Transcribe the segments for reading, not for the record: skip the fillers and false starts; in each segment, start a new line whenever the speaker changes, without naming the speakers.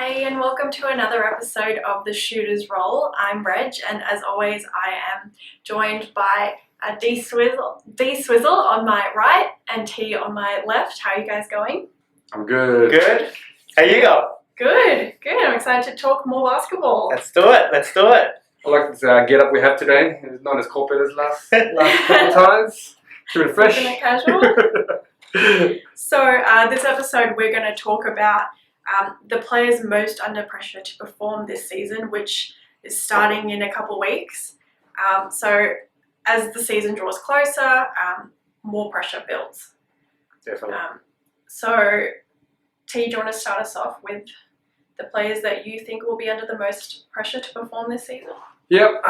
Hey, and welcome to another episode of The Shooter's Roll. I'm Reg, and as always, I am joined by D-Swizzle on my right and T on my left. How are you guys going?
I'm good.
Good? How you go?
Good. I'm excited to talk more basketball.
Let's do it.
I like this get up we have today. It's not as corporate as last couple times. Keep it fresh.
Keeping it casual. So this episode, we're going to talk about the players most under pressure to perform this season, which is starting in a couple weeks. So as the season draws closer, more pressure builds.
Definitely.
So T, do you want to start us off with the players that you think will be under the most pressure to perform this season?
Yep.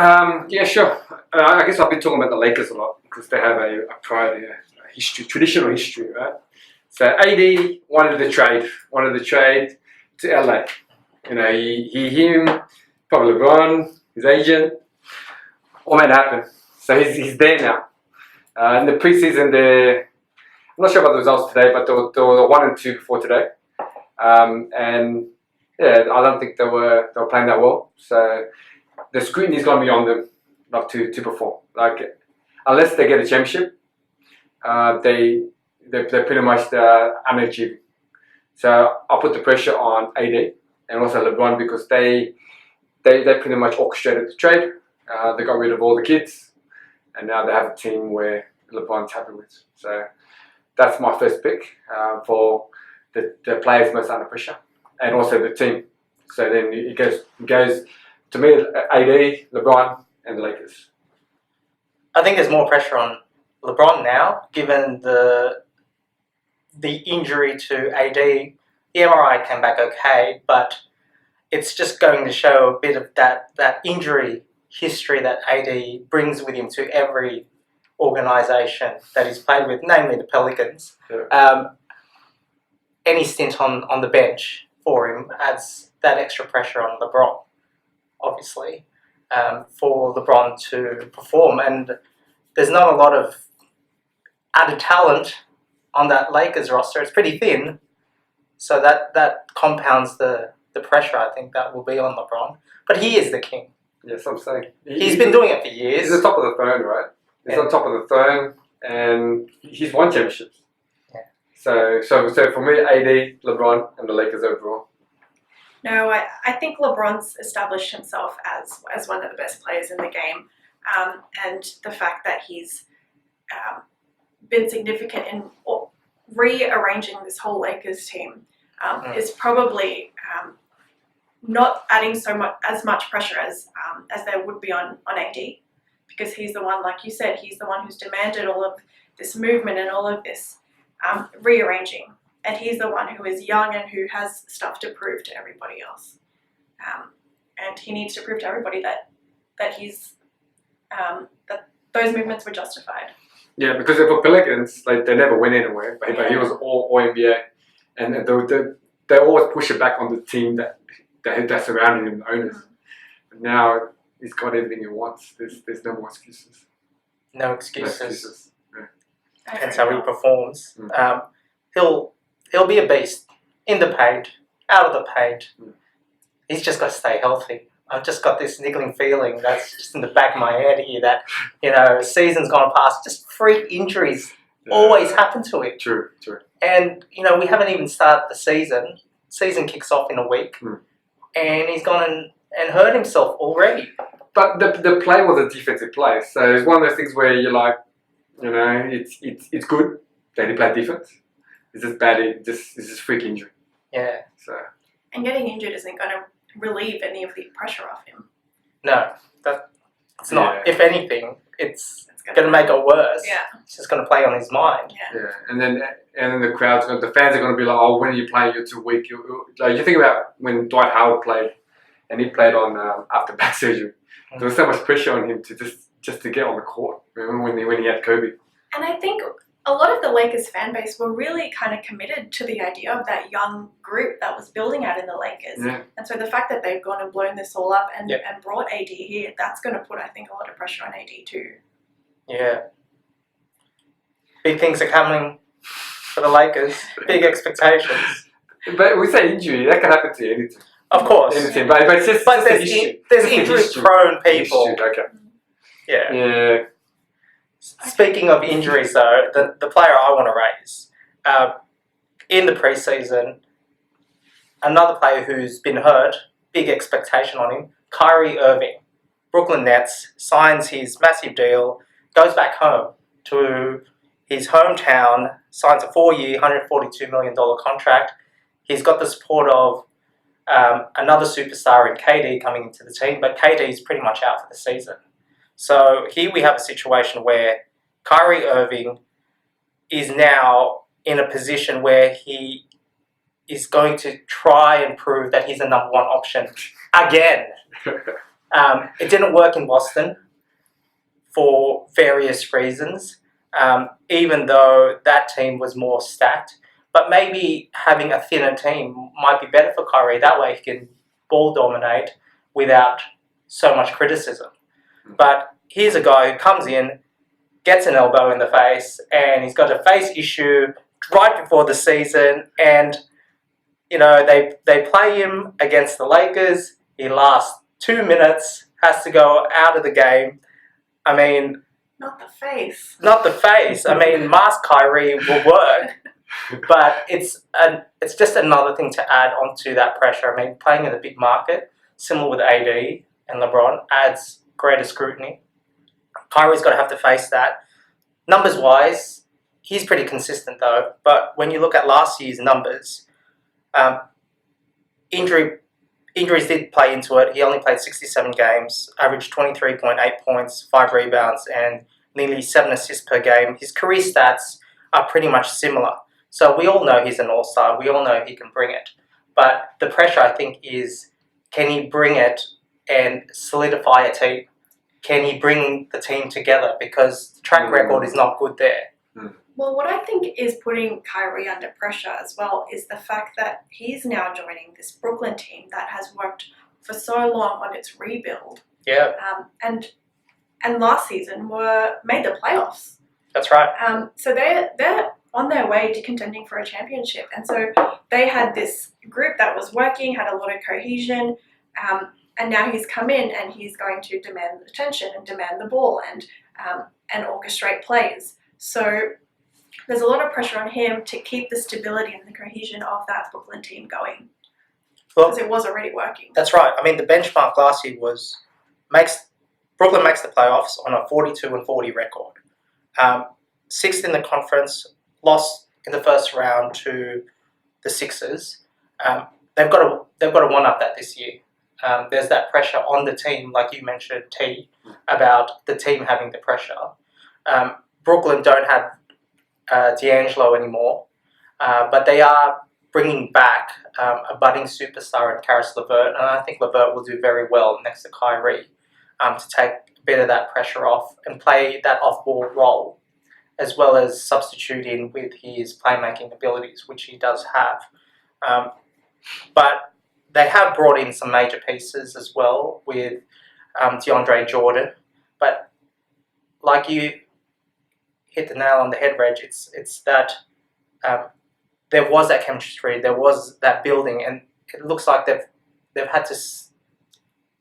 Yeah, sure. I guess I've been talking about the Lakers a lot because they have a pride, a history, traditional history, right? So AD wanted the trade to LA. You know, him, probably LeBron, his agent, all made it happen. So he's there now. In the preseason, I'm not sure about the results today, but there were 1 and 2 before today. And yeah, I don't think they were playing that well. So the scrutiny is going to be on them not to perform. Like unless they get a championship, they're pretty much unachieving. So I'll put the pressure on AD and also LeBron because they pretty much orchestrated the trade. They got rid of all the kids, and now they have a team where LeBron's happy with. So that's my first pick for the players most under pressure, and also the team. So then it goes to me, AD, LeBron, and the Lakers.
I think there's more pressure on LeBron now, given the injury to AD. The MRI came back okay, but it's just going to show a bit of that injury history that AD brings with him to every organisation that he's played with, namely the Pelicans.
Yeah.
Any stint on the bench for him adds that extra pressure on LeBron, obviously, for LeBron to perform. And there's not a lot of added talent on that Lakers roster. It's pretty thin, so that compounds the pressure I think that will be on LeBron. But he is the king.
Yes, I'm saying.
He's been doing it for years.
He's the top of the throne, right? He's on top of the throne, and he's won championships.
Yeah.
So for me, AD, LeBron, and the Lakers overall.
No, I think LeBron's established himself as one of the best players in the game, and the fact that he's been significant in rearranging this whole Lakers team is probably not adding as much pressure as there would be on AD, because he's the one, like you said, he's the one who's demanded all of this movement and all of this rearranging, and he's the one who is young and who has stuff to prove to everybody else, and he needs to prove to everybody that he's that those movements were justified.
Yeah, because for Pelicans, like they never went anywhere, but he was all NBA, and they always push it back on the team that surrounding him, the owners. But now he's got everything he wants. There's no more excuses.
No excuses.
Yeah.
Depends how he performs. He'll be a beast in the paint, out of the paint. He's just got to stay healthy. I've just got this niggling feeling that's just in the back of my head here that, season's gone past. Just freak injuries always happen to him.
True.
And, we haven't even started the season. Season kicks off in a week. And he's gone and hurt himself already.
But the play was a defensive play. So it's one of those things where you're like, it's good that he played defense. It's just bad. It's just freak injury.
Yeah.
So.
And getting injured isn't going to relieve any of the pressure off him.
No, it's not.
Yeah.
If anything, it's going to make it worse.
Yeah.
It's just going to play on his mind.
Yeah.
And then the fans are going to be like, oh, when are you playing? You're too weak. You think about when Dwight Howard played, and he played on after back surgery. There was so much pressure on him to just to get on the court. Remember when he had Kobe?
And I think a lot of the Lakers fan base were really kind of committed to the idea of that young group that was building out in the Lakers.
Yeah.
And so the fact that they've gone and blown this all up and brought AD here, that's going to put, I think, a lot of pressure on AD too.
Yeah. Big things are coming for the Lakers. Big expectations.
But we say injury, that can happen to anything.
Of course.
Anything, but it's just,
But
just a
there's,
history.
there's
Just a
injury-prone people.
History, okay.
Yeah.
Yeah.
Speaking of injuries, though, the player I want to raise, in the preseason, another player who's been hurt, big expectation on him, Kyrie Irving. Brooklyn Nets signs his massive deal, goes back home to his hometown, signs a 4-year, $142 million contract. He's got the support of another superstar in KD coming into the team, but KD is pretty much out for the season. So here we have a situation where Kyrie Irving is now in a position where he is going to try and prove that he's the number one option again. It didn't work in Boston for various reasons, even though that team was more stacked. But maybe having a thinner team might be better for Kyrie. That way he can ball dominate without so much criticism. But here's a guy who comes in, gets an elbow in the face, and he's got a face issue right before the season. And, you know, they play him against the Lakers. He lasts 2 minutes, has to go out of the game. I mean...
Not the face.
Not the face. I mean, mask Kyrie will work. But it's just another thing to add onto that pressure. I mean, playing in a big market, similar with AD and LeBron, adds greater scrutiny. Kyrie's got to have to face that. Numbers-wise, he's pretty consistent though. But when you look at last year's numbers, injuries did play into it. He only played 67 games, averaged 23.8 points, 5 rebounds, and nearly 7 assists per game. His career stats are pretty much similar. So we all know he's an all-star. We all know he can bring it. But the pressure, I think, is can he bring it and solidify a team? Can he bring the team together? Because the track record is not good there.
Well, what I think is putting Kyrie under pressure as well is the fact that he's now joining this Brooklyn team that has worked for so long on its rebuild.
Yeah.
And last season made the playoffs.
That's right.
So they're on their way to contending for a championship. And so they had this group that was working, had a lot of cohesion, and now he's come in and he's going to demand attention and demand the ball and orchestrate plays. So there's a lot of pressure on him to keep the stability and the cohesion of that Brooklyn team going. Because it was already working.
That's right. I mean, the benchmark last year was Brooklyn makes the playoffs on a 42-40 record. 6th in the conference, lost in the first round to the Sixers. They've got to one-up that this year. There's that pressure on the team, like you mentioned, T, about the team having the pressure. Brooklyn don't have D'Angelo anymore, but they are bringing back a budding superstar in Karis LeVert, and I think LeVert will do very well next to Kyrie to take a bit of that pressure off and play that off-ball role, as well as substitute in with his playmaking abilities, which he does have. But they have brought in some major pieces as well with DeAndre Jordan. But like you hit the nail on the head, Reg, it's that there was that chemistry, there was that building, and it looks like they've had to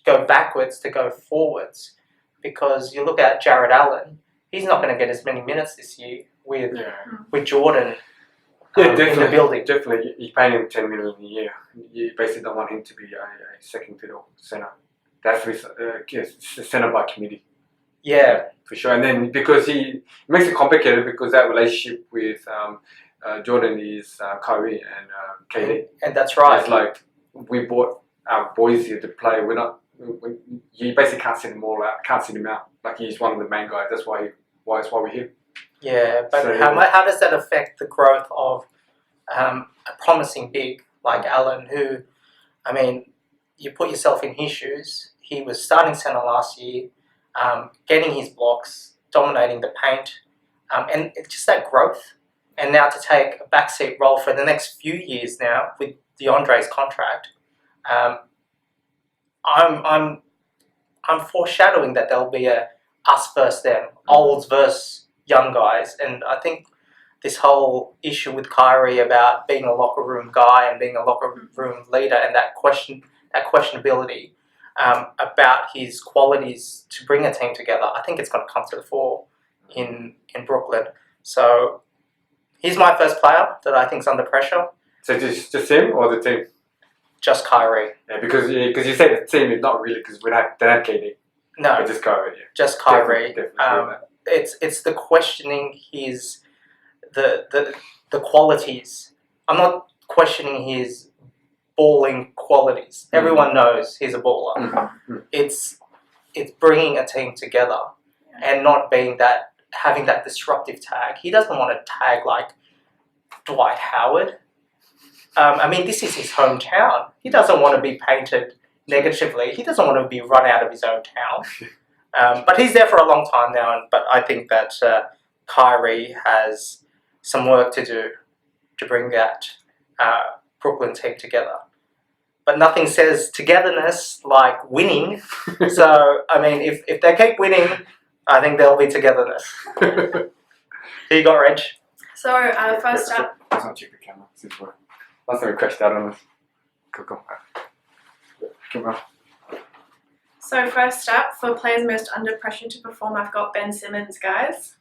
go backwards to go forwards, because you look at Jared Allen, he's not going to get as many minutes this year with Jordan in the building.
Definitely, you're paying him $10 million a year. You basically don't want him to be a second fiddle center. That's the center by committee.
Yeah,
for sure. And then because he makes it complicated, because that relationship with Jordan is Kyrie and KD.
And that's right.
It's like we bought our boys here to play. You basically can't send them all out. Can't send him out. Like, he's one of the main guys. That's why we're here.
Yeah, but so, how does that affect the growth of a promising big like Allen, who, I mean, you put yourself in his shoes. He was starting center last year, getting his blocks, dominating the paint, and it's just that growth. And now to take a backseat role for the next few years now with DeAndre's contract, I'm foreshadowing that there'll be a us versus them, olds versus young guys. And I think this whole issue with Kyrie about being a locker room guy and being a locker room leader, and that question that questionability about his qualities to bring a team together, I think it's going to come to the fore in Brooklyn. So he's my first player that I think is under pressure.
So just him or the team?
Just Kyrie.
Yeah, because you say the team is not really because they don't have KD.
No,
But just Kyrie. Yeah.
just Kyrie.
Definitely
It's the questioning his the qualities. I'm not questioning his balling qualities. Everyone knows he's a baller.
Mm-hmm.
It's bringing a team together and not having that disruptive tag. He doesn't want to tag like Dwight Howard. I mean, this is his hometown. He doesn't want to be painted negatively. He doesn't want to be run out of his own town. But he's there for a long time now. But I think that Kyrie has some work to do to bring that Brooklyn team together. But nothing says togetherness like winning. So, I mean, if they keep winning, I think there'll be togetherness. Who you got, Reg?
So first up,
Let's not check the camera. Since we're last time we crashed out on us. Come on.
So first up, for players most under pressure to perform, I've got Ben Simmons, guys.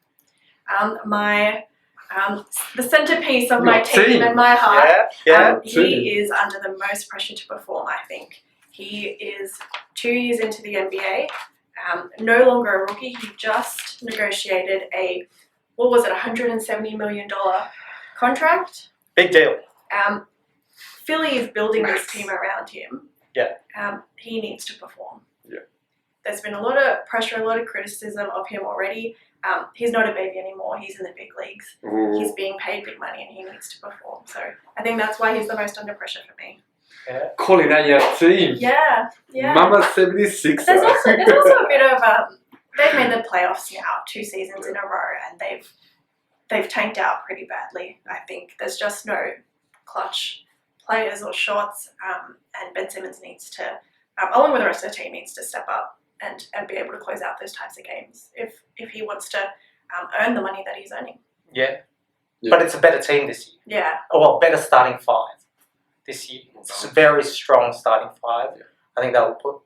The centerpiece of my team and my heart. He is under the most pressure to perform, I think. He is 2 years into the NBA, no longer a rookie. He just negotiated a, $170 million contract.
Big deal.
Philly is building this team around him.
Yeah.
He needs to perform.
Yeah.
There's been a lot of pressure, a lot of criticism of him already. He's not a baby anymore. He's in the big leagues.
Ooh.
He's being paid big money and he needs to perform. So I think that's why he's the most under pressure for me.
Yeah.
Calling out your team.
Yeah.
Mama 76.
There's also a bit of they've made the playoffs now 2 seasons in a row and they've tanked out pretty badly. I think there's just no clutch players or shots, and Ben Simmons needs to, along with the rest of the team, needs to step up and be able to close out those types of games if he wants to earn the money that he's earning.
Yeah. But it's a better team this year.
Yeah.
Well, better starting five this year. It's a very strong starting five.
Yeah.
I think that will put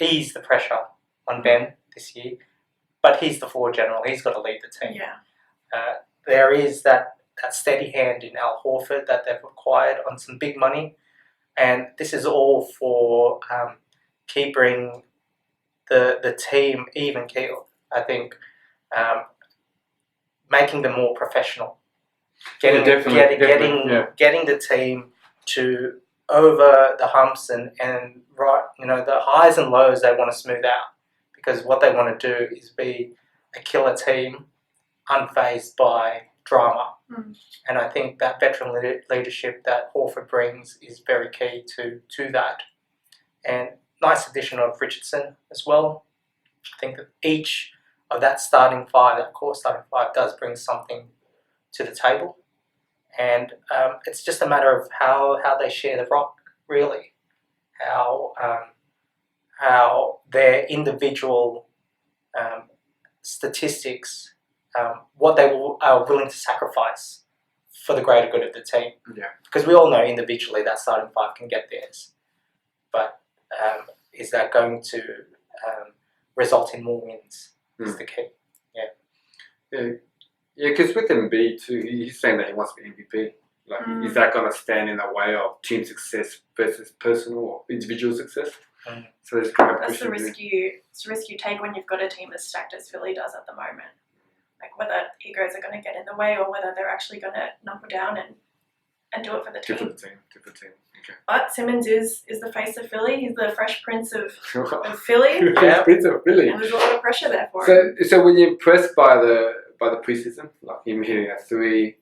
ease the pressure on Ben this year. But he's the floor general. He's got to lead the team.
Yeah.
There is that steady hand in Al Horford that they've acquired on some big money. And this is all for keeping the team even keeled. I think making them more professional. Getting the team to over the humps and right, the highs and lows they want to smooth out. Because what they want to do is be a killer team unfazed by drama. And I think that veteran leadership that Horford brings is very key to that. And nice addition of Richardson as well. I think that each of that core starting five does bring something to the table. And it's just a matter of how they share the rock, really. How their individual statistics, what they are willing to sacrifice for the greater good of the team.
Yeah. Because
we all know individually that starting five can get theirs. But is that going to result in more wins is the key.
Yeah, because with Embiid too, he's saying that he wants to be MVP. Like, is that going to stand in the way of team success versus personal or individual success? So there's kind of
that's the risk you take when you've got a team as stacked as Philly does at the moment. Like whether egos are going to get in the way or whether they're actually going to knuckle down and do it for the team.
Different team. Okay.
But Simmons is the face of Philly. He's the fresh prince of Philly.
Yeah, Prince of Philly.
And there's a lot of pressure there for him.
So were you impressed by the preseason, like him hitting a three?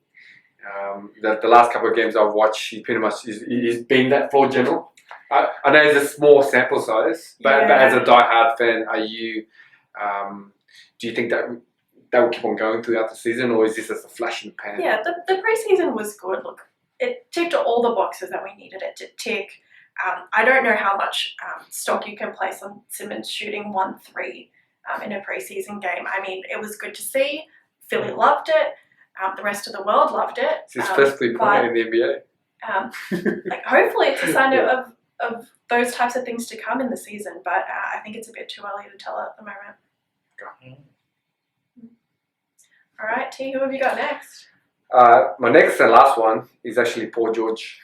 The last couple of games I've watched, he pretty much he's been that floor general. I know it's a small sample size, but as a die-hard fan, are you? Do you think that will keep on going throughout the season, or is this just a flash in the pan?
Yeah, the preseason was good. Look, it ticked all the boxes that we needed it to tick. I don't know how much stock you can place on Simmons shooting 1-3 in a preseason game. I mean, it was good to see. Philly loved it. The rest of the world loved it.
It's his first 3-pointer in the NBA.
Hopefully it's a sign of of those types of things to come in the season, but I think it's a bit too early to tell at the moment. All right, T, who have you got next?
My next and last one is actually Paul George.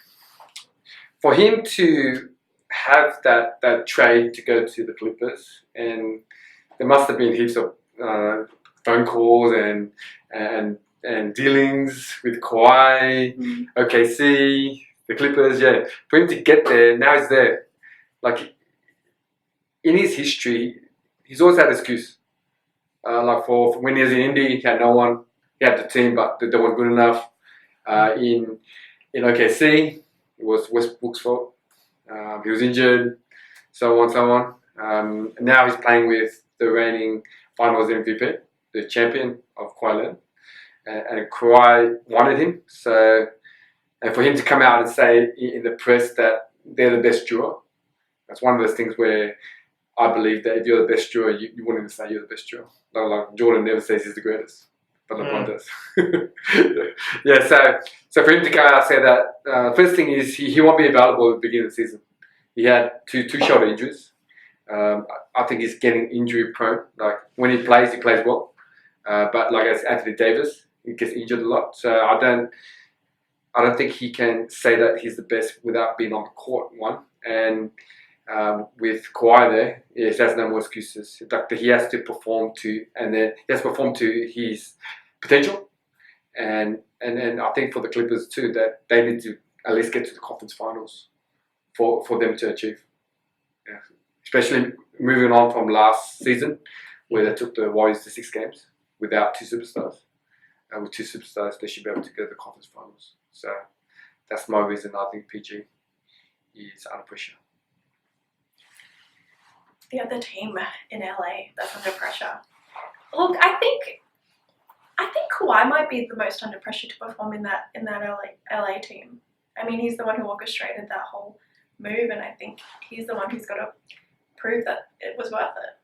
For him to have that trade to go to the Clippers, and there must have been heaps of phone calls and dealings with Kawhi, OKC, the Clippers. Yeah, for him to get there, now he's there. Like in his history, he's always had an excuse. Like for when he was in Indy, he had no one. He had the team, but they weren't good enough. In OKC, it was Westbrook's fault. He was injured, so on. Now he's playing with the reigning Finals MVP, the champion of Kawhi Leonard, and Kawhi wanted him. So, and for him to come out and say in the press that they're the best duo, that's one of those things where I believe that if you're the best duo, you wouldn't even say you're the best duo. Like Jordan never says he's the greatest, but LeBron does. Yeah, so for him to come out and say that, first thing is he won't be available at the beginning of the season. He had two shoulder injuries. I think he's getting injury prone. Like when he plays well. But like as Anthony Davis, he gets injured a lot. So I don't think he can say that he's the best without being on the court. One, and with Kawhi there, yes, there's no more excuses. He has to perform to his potential, and I think for the Clippers too, that they need to at least get to the conference finals for them to achieve. Yeah. Especially moving on from last season, where they took the Warriors to 6 games without 2 superstars. And with 2 superstars, they should be able to go to the conference finals. So that's my reason I think PG is under pressure.
The other team in LA that's under pressure. Look, I think Kawhi might be the most under pressure to perform in that LA team. I mean, he's the one who orchestrated that whole move, and I think he's the one who's got to prove that it was worth it.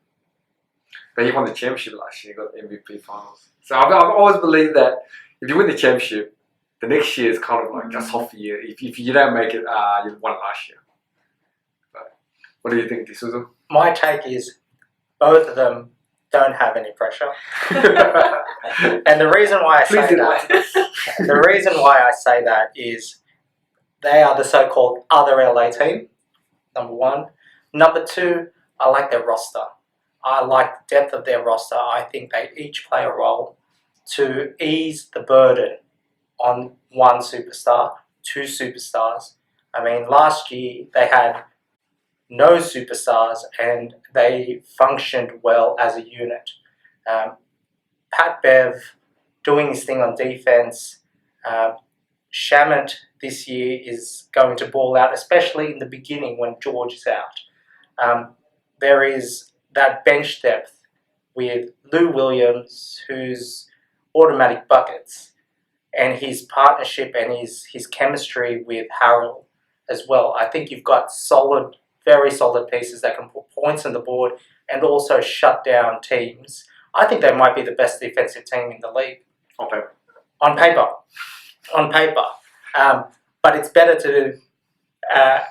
But he won the championship last year. He got MVP finals. So I've always believed that if you win the championship, the next year is kind of like just half a year. If you don't make it, you won last year. But what do you think, D-Swizzle?
My take is both of them don't have any pressure. And the reason why I say that is they are the so-called other LA team, number one. Number two, I like their roster. I like the depth of their roster. I think they each play a role to ease the burden on one superstar, 2 superstars. I mean, last year they had no superstars and they functioned well as a unit. Pat Bev doing his thing on defense. Shamet this year is going to ball out, especially in the beginning when George is out. There is that bench depth with Lou Williams, who's automatic buckets, and his partnership and his chemistry with Harrell as well. I think you've got solid, very solid pieces that can put points on the board and also shut down teams. I think they might be the best defensive team in the league. On paper. But it's better to...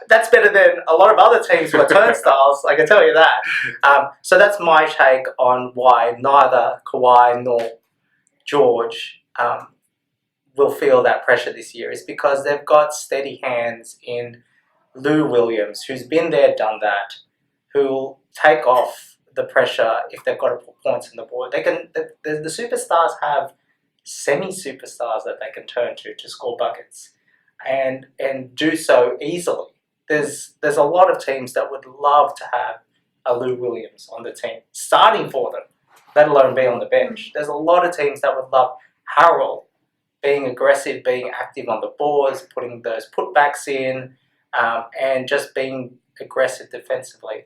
that's better than a lot of other teams who are turnstiles, I can tell you that. So that's my take on why neither Kawhi nor George will feel that pressure this year, is because they've got steady hands in Lou Williams, who's been there, done that, who'll take off the pressure if they've got to put points on the board. The superstars have semi-superstars that they can turn to score buckets and do so easily. There's a lot of teams that would love to have a Lou Williams on the team, starting for them, let alone be on the bench. There's a lot of teams that would love Harrell being aggressive, being active on the boards, putting those putbacks in, and just being aggressive defensively.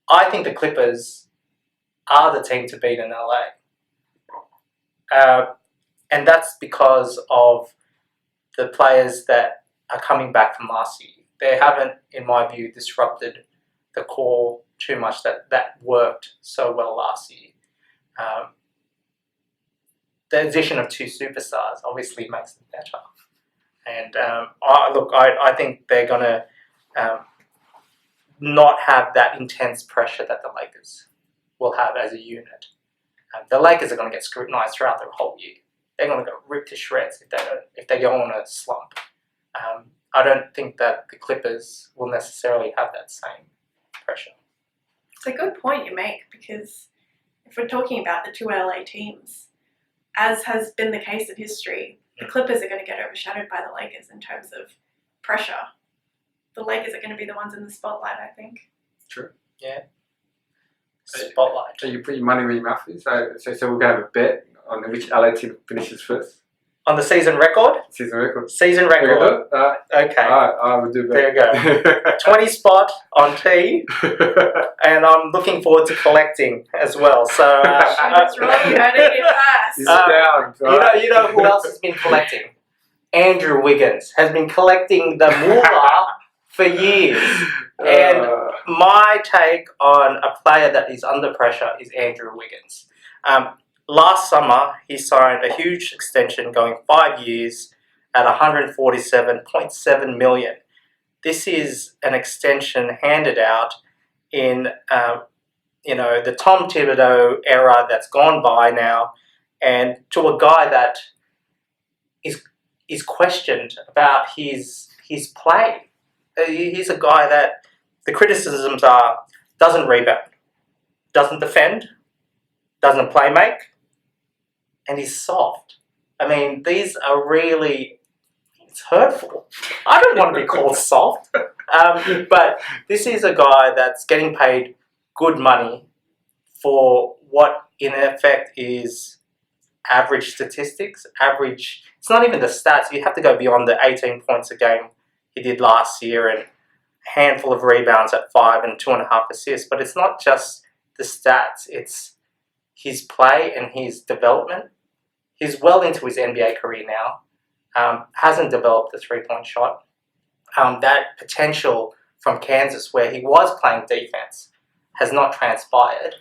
I think the Clippers are the team to beat in LA. And that's because of the players that are coming back from last year. They haven't, in my view, disrupted the core too much that worked so well last year. The addition of 2 superstars obviously makes them better. And I think they're going to not have that intense pressure that the Lakers will have as a unit. The Lakers are going to get scrutinized throughout the whole year. They're going to go ripped to shreds if they go on a slump. I don't think that the Clippers will necessarily have that same pressure.
It's a good point you make, because if we're talking about the two LA teams, as has been the case in history, the Clippers are going to get overshadowed by the Lakers in terms of pressure. The Lakers are going to be the ones in the spotlight, I think.
True.
Yeah. Spotlight.
So you put your money where your mouth is. So we're going to have a bet on which LA team finishes first.
On the season record?
Season record.
Season record. Okay.
I will do
There
that.
you go. 20 spot on T, and I'm looking forward to collecting as well. So
That's right, you heard it here
He's
first.
down.
you know who else has been collecting? Andrew Wiggins has been collecting the moolah for years. And my take on a player that is under pressure is Andrew Wiggins. Last summer, he signed a huge extension going 5 years at $147.7 million. This is an extension handed out in the Tom Thibodeau era that's gone by now, and to a guy that is questioned about his play. He's a guy that the criticisms are doesn't rebound, doesn't defend, doesn't play make, and he's soft. I mean, these are really, it's hurtful. I don't want to be called soft, but this is a guy that's getting paid good money for what in effect is average statistics. It's not even the stats. You have to go beyond the 18 points a game he did last year and a handful of rebounds at 5 and 2.5 assists. But it's not just the stats. It's his play and his development. He's well into his NBA career now. Hasn't developed the three-point shot. That potential from Kansas, where he was playing defense, has not transpired.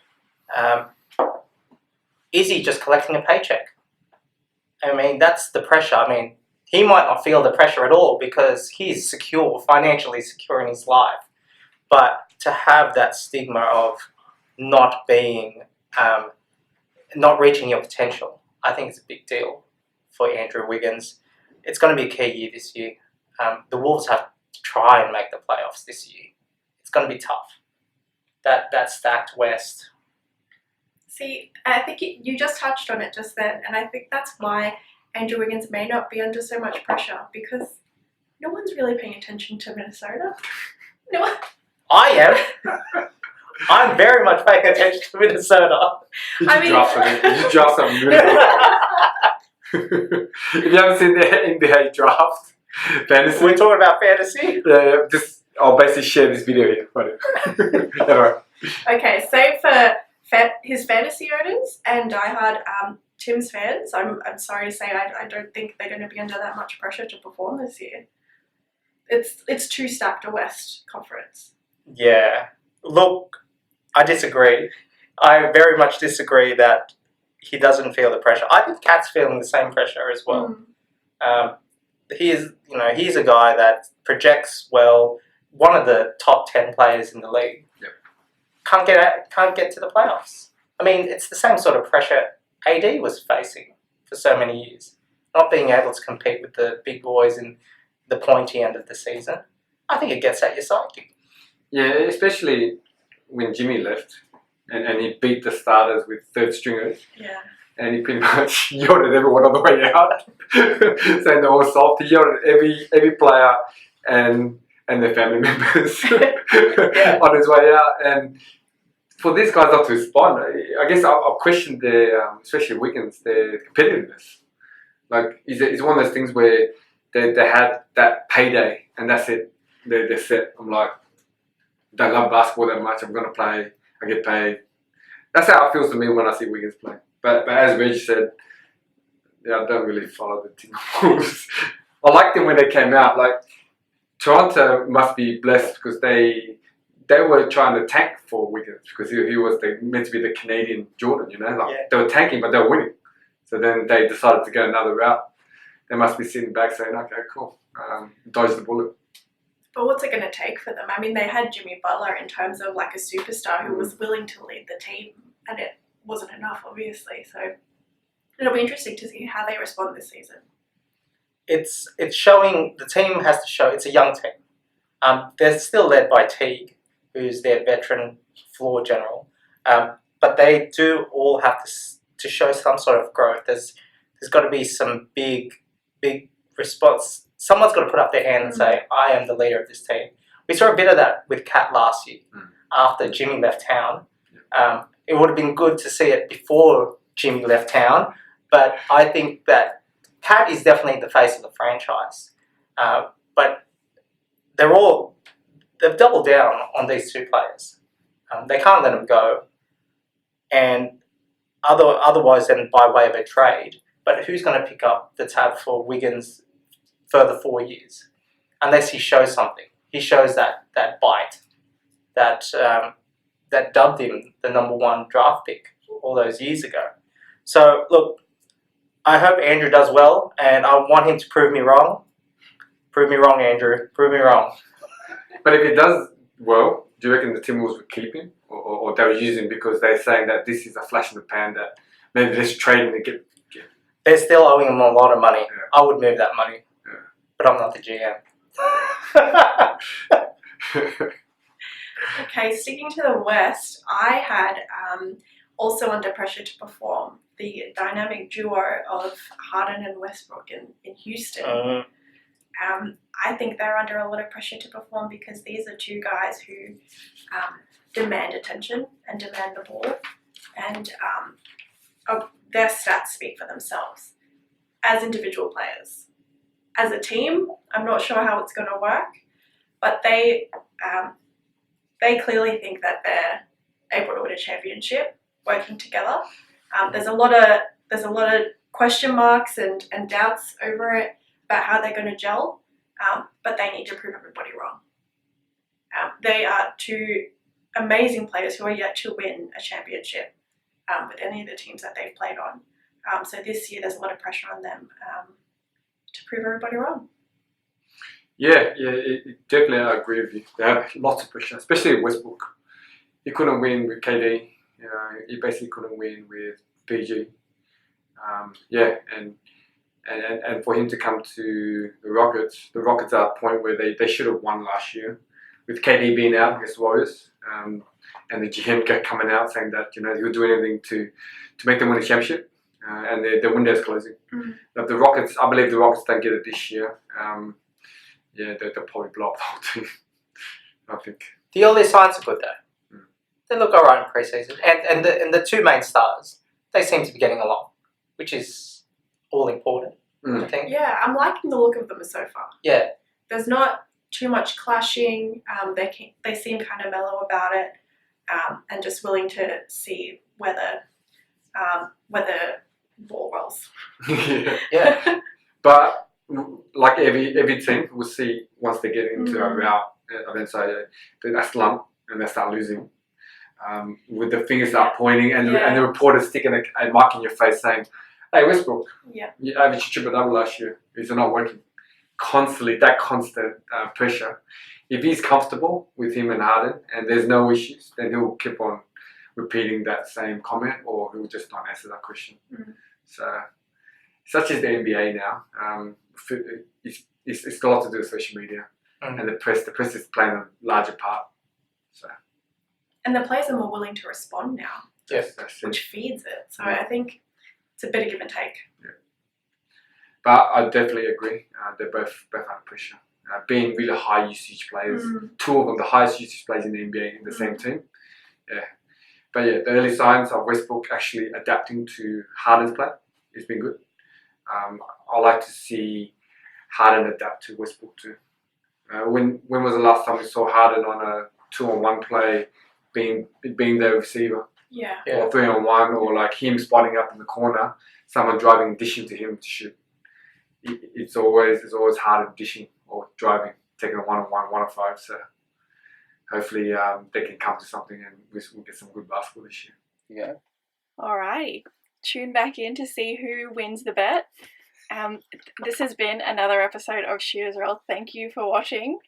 Is he just collecting a paycheck? I mean, that's the pressure. I mean, he might not feel the pressure at all because he's secure, financially secure in his life. But to have that stigma of not being, not reaching your potential, I think it's a big deal for Andrew Wiggins. It's going to be a key year this year. The Wolves have to try and make the playoffs this year. It's going to be tough. That stacked West.
See, I think you just touched on it just then, and I think that's why Andrew Wiggins may not be under so much pressure, because no one's really paying attention to Minnesota. No one.
I am. I'm very much paying attention to Minnesota.
Did you drop some If you haven't seen the NBA draft fantasy,
We're talking about fantasy?
yeah, just I'll basically share this video here. Alright.
Okay, so for his fantasy owners and diehard Tim's fans, I'm sorry to say I don't think they're going to be under that much pressure to perform this year. It's too stacked a West conference.
Yeah. Look, I disagree. I very much disagree that he doesn't feel the pressure. I think Cat's feeling the same pressure as well. He's a guy that projects well, one of the top 10 players in the league.
Yep.
Can't get to the playoffs. I mean, it's the same sort of pressure AD was facing for so many years. Not being able to compete with the big boys in the pointy end of the season. I think it gets at your psyche.
Yeah, especially when Jimmy left and he beat the starters with third stringers.
Yeah.
And he pretty much yelled at everyone on the way out, saying they're all soft. He yelled at every player and their family members on his way out. And for these guys not to respond, I guess I'll question their, especially Wiggins, their competitiveness. Like, it's one of those things where they had that payday and that's it. They're set. I'm like, don't love basketball that much. I'm going to play. I get paid. That's how it feels to me when I see Wiggins play. But as Reg said, yeah, I don't really follow the Timberwolves. I liked them when they came out. Like, Toronto must be blessed because they were trying to tank for Wiggins because he was meant to be the Canadian Jordan, you know? Like, they were tanking, but they were winning. So then they decided to go another route. They must be sitting back saying, okay, cool, dodge the bullet.
But what's it going to take for them? I mean, they had Jimmy Butler in terms of like a superstar who was willing to lead the team, and it wasn't enough, obviously. So it'll be interesting to see how they respond this season.
It's showing, the team has to show, it's a young team. They're still led by Teague, who's their veteran floor general. But they do all have to show some sort of growth. There's got to be some big response. Someone's got to put up their hand and say, I am the leader of this team. We saw a bit of that with Kat last year after Jimmy left town. It would have been good to see it before Jimmy left town, but I think that Kat is definitely the face of the franchise. But they've doubled down on these two players. They can't let them go. And otherwise then by way of a trade, but who's going to pick up the tab for Wiggins further 4 years? Unless he shows something. He shows that bite that dubbed him the number 1 draft pick all those years ago. So look, I hope Andrew does well, and I want him to prove me wrong. Prove me wrong, Andrew. Prove me wrong.
But if he does well, do you reckon the Timberwolves would keep him? Or they'll use him because they're saying that this is a flash in the pan, that maybe let's trade him to get...
They're still owing him a lot of money.
Yeah.
I would move that money.
Yeah.
But I'm not the GM.
Okay, sticking to the West, I had also under pressure to perform the dynamic duo of Harden and Westbrook in Houston. I think they're under a lot of pressure to perform because these are two guys who demand attention and demand the ball, and their stats speak for themselves as individual players. As a team, I'm not sure how it's going to work, but they clearly think that they're able to win a championship working together. There's a lot of question marks and doubts over it about how they're going to gel, but they need to prove everybody wrong. They are two amazing players who are yet to win a championship with any of the teams that they've played on. So this year there's a lot of pressure on them to prove everybody wrong.
Yeah, definitely I agree with you. They have lots of pressure, especially Westbrook. He couldn't win with KD. He basically couldn't win with PG. And for him to come to the Rockets are at a point where they should have won last year, with KD being out against the Warriors, and the GM coming out saying that he'll do anything to make them win the championship, and their window's closing. But the Rockets, I believe the Rockets don't get it this year. They'll probably blow up the whole team. I think.
The early signs are good though. They look alright in preseason, and the two main stars, they seem to be getting along, which is all important. I think.
Yeah, I'm liking the look of them so far.
Yeah.
There's not too much clashing. They seem kind of mellow about it, and just willing to see where the ball rolls.
Yeah.
But like every team, we'll see once they get into a route, and then say they slump and they start losing. With the fingers start pointing and the reporters sticking a mic in your face saying, "Hey Westbrook, you averaged a triple-double last year. Is it not working?" Constantly, that constant pressure. If he's comfortable with him and Harden and there's no issues, then he'll keep on repeating that same comment, or he'll just not answer that question. So, such as the NBA now, it's a lot to do with social media and the press. The press is playing a larger part. So.
And the players are more willing to respond now,
Yes,
which feeds it. So I think it's a bit of give and take.
Yeah. But I definitely agree. They're both under pressure. Being really high usage players, two of them the highest usage players in the NBA in the same team. Yeah. But the early signs of Westbrook actually adapting to Harden's play has been good. I like to see Harden adapt to Westbrook too. When was the last time we saw Harden on a 2-on-1 play being the receiver?
Yeah.
Or 3-on-1, or like him spotting up in the corner, someone driving, dishing to him to shoot. It's always Harden dishing or driving, taking a 1-on-1, 1-on-5. So hopefully they can come to something and we'll get some good basketball this year.
Yeah.
Alrighty. Tune back in to see who wins the bet. This has been another episode of Shooters Roll. Thank you for watching.